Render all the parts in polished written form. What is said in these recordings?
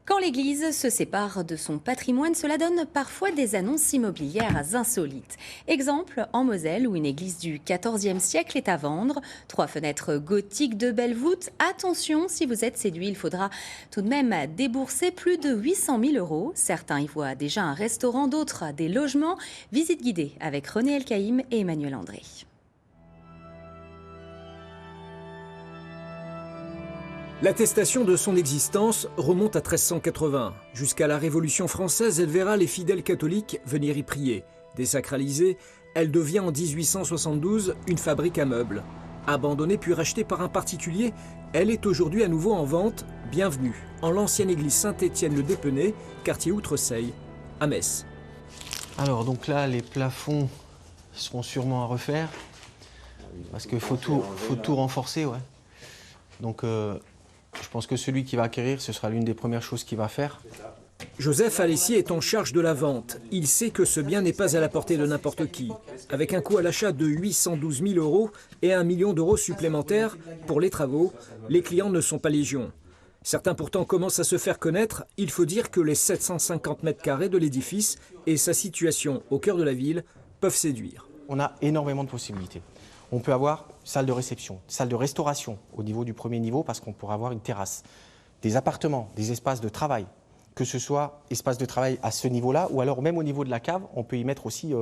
Quand l'Église se sépare de son patrimoine, cela donne parfois des annonces immobilières insolites. Exemple, en Moselle, où une église du XIVe siècle est à vendre. 3 fenêtres gothiques de belles voûtes. Attention, si vous êtes séduit, il faudra tout de même débourser plus de 800 000 euros. Certains y voient déjà un restaurant, d'autres des logements. Visite guidée avec René Elkaïm et Emmanuel André. L'attestation de son existence remonte à 1380. Jusqu'à la Révolution française, elle verra les fidèles catholiques venir y prier. Désacralisée, elle devient en 1872 une fabrique à meubles. Abandonnée puis rachetée par un particulier, elle est aujourd'hui à nouveau en vente. Bienvenue en l'ancienne église Saint-Étienne-le-Dépenay, quartier Outreseille, à Metz. Alors donc là, les plafonds seront sûrement à refaire parce qu'il faut tout renforcer, ouais. Donc je pense que celui qui va acquérir, ce sera l'une des premières choses qu'il va faire. Joseph Alessier est en charge de la vente. Il sait que ce bien n'est pas à la portée de n'importe qui. Avec un coût à l'achat de 812 000 euros et 1 million d'euros supplémentaires pour les travaux, les clients ne sont pas légion. Certains pourtant commencent à se faire connaître. Il faut dire que les 750 mètres carrés de l'édifice et sa situation au cœur de la ville peuvent séduire. On a énormément de possibilités. On peut avoir salle de réception, salle de restauration au niveau du premier niveau parce qu'on pourra avoir une terrasse, des appartements, des espaces de travail, que ce soit espace de travail à ce niveau-là ou alors même au niveau de la cave, on peut y mettre aussi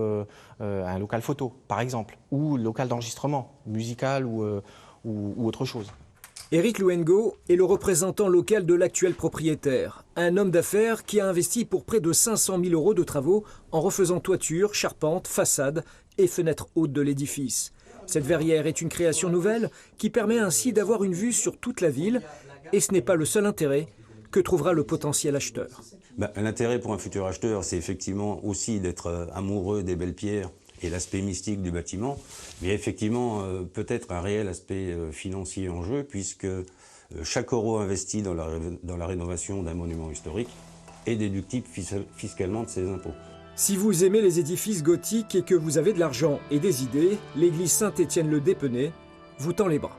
un local photo par exemple ou local d'enregistrement musical ou autre chose. Éric Louengo est le représentant local de l'actuel propriétaire, un homme d'affaires qui a investi pour près de 500 000 euros de travaux en refaisant toiture, charpente, façade et fenêtres hautes de l'édifice. Cette verrière est une création nouvelle qui permet ainsi d'avoir une vue sur toute la ville et ce n'est pas le seul intérêt que trouvera le potentiel acheteur. L'intérêt pour un futur acheteur, c'est effectivement aussi d'être amoureux des belles pierres et l'aspect mystique du bâtiment, mais effectivement peut-être un réel aspect financier en jeu puisque chaque euro investi dans la rénovation d'un monument historique est déductible fiscalement de ses impôts. Si vous aimez les édifices gothiques et que vous avez de l'argent et des idées, l'église Saint-Étienne-le-Dépenay vous tend les bras.